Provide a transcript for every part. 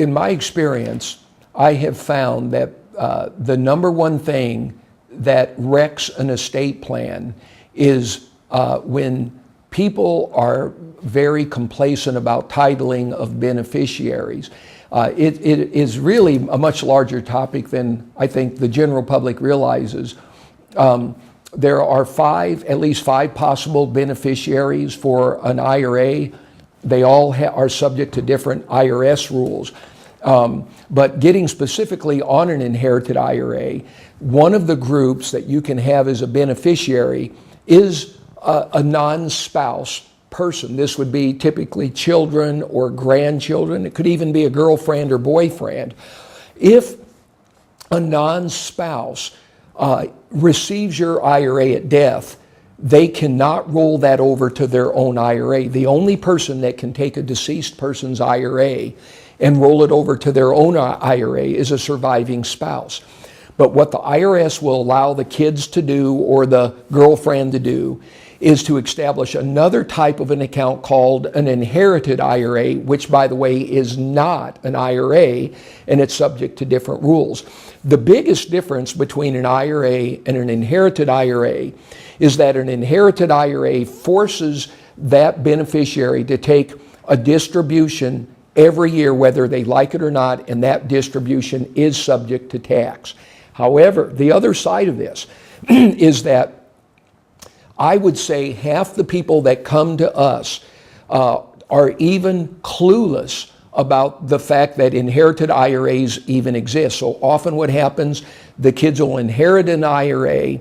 in my experience, I have found that the number one thing that wrecks an estate plan is when people are very complacent about titling of beneficiaries. It is really a much larger topic than I think the general public realizes. There are at least five possible beneficiaries for an IRA. They all are subject to different IRS rules. But getting specifically on an inherited IRA, one of the groups that you can have as a beneficiary is a non-spouse person. This would be typically children or grandchildren. It could even be a girlfriend or boyfriend. If a non-spouse receives your IRA at death, they cannot roll that over to their own IRA. The only person that can take a deceased person's IRA and roll it over to their own IRA is a surviving spouse. But what the IRS will allow the kids to do or the girlfriend to do is to establish another type of an account called an inherited IRA, which, by the way, is not an IRA, and it's subject to different rules. The biggest difference between an IRA and an inherited IRA is that an inherited IRA forces that beneficiary to take a distribution every year, whether they like it or not, and that distribution is subject to tax. However, the other side of this is that I would say half the people that come to us are even clueless about the fact that inherited IRAs even exist. So often what happens, the kids will inherit an IRA,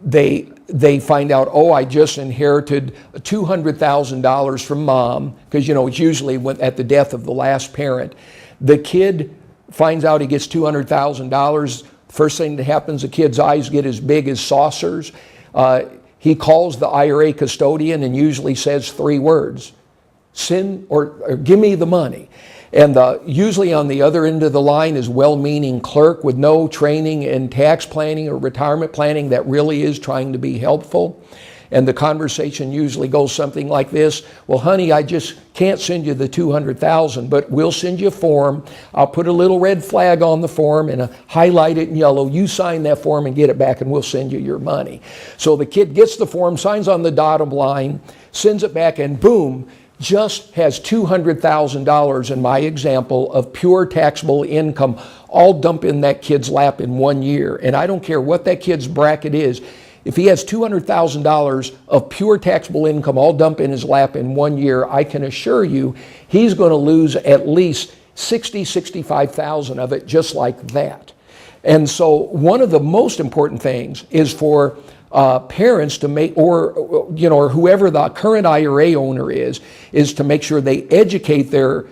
they find out, oh, I just inherited $200,000 from mom, because it's usually at the death of the last parent. The kid finds out he gets $200,000. First thing that happens, the kid's eyes get as big as saucers. He calls the IRA custodian and usually says three words: send or give me the money. And usually on the other end of the line is well-meaning clerk with no training in tax planning or retirement planning that really is trying to be helpful. And the conversation usually goes something like this: well, honey, I just can't send you the $200,000, but we'll send you a form. I'll put a little red flag on the form and highlight it in yellow. You sign that form and get it back, and we'll send you your money. So the kid gets the form, signs on the dotted line, sends it back, and boom, just has $200,000, in my example, of pure taxable income all dump in that kid's lap in 1 year. And I don't care what that kid's bracket is. If he has $200,000 of pure taxable income all dump in his lap in 1 year, I can assure you he's going to lose at least $65,000 of it just like that. And so one of the most important things is for parents to make, or whoever the current IRA owner is to make sure they educate their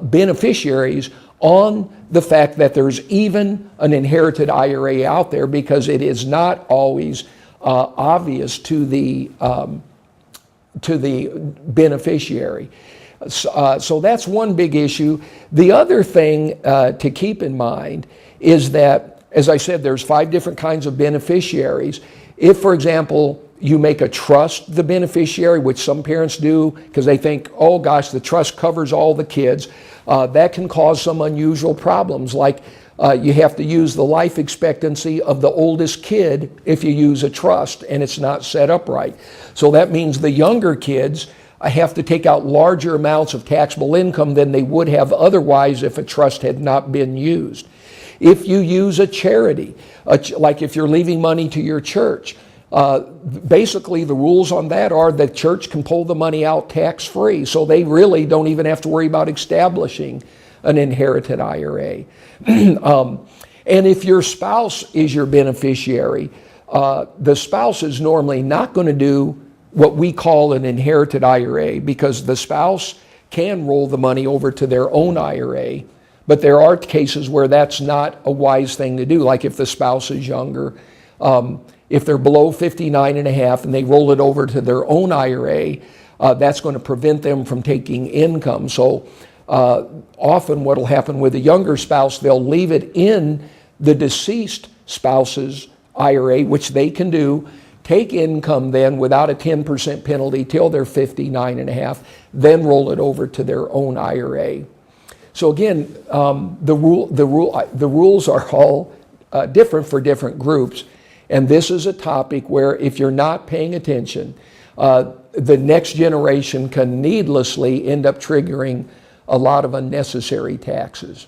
beneficiaries on the fact that there's even an inherited IRA out there, because it is not always obvious to the beneficiary. So that's one big issue. The other thing to keep in mind is that, as I said, there's 5 different kinds of beneficiaries. If, for example, you make a trust the beneficiary, which some parents do because they think, oh gosh, the trust covers all the kids, that can cause some unusual problems, like you have to use the life expectancy of the oldest kid if you use a trust and it's not set up right. So that means the younger kids have to take out larger amounts of taxable income than they would have otherwise if a trust had not been used. If you use a charity, like if you're leaving money to your church, basically the rules on that are the church can pull the money out tax-free, so they really don't even have to worry about establishing an inherited IRA. And if your spouse is your beneficiary, the spouse is normally not going to do what we call an inherited IRA, because the spouse can roll the money over to their own IRA. But there are cases where that's not a wise thing to do, like if the spouse is younger. If they're below 59 and a half and they roll it over to their own IRA, that's going to prevent them from taking income. So often what will happen with a younger spouse, they'll leave it in the deceased spouse's IRA, which they can do, take income then without a 10% penalty till they're 59 and a half, then roll it over to their own IRA. So again, the rules are all different for different groups, and this is a topic where if you're not paying attention, the next generation can needlessly end up triggering a lot of unnecessary taxes.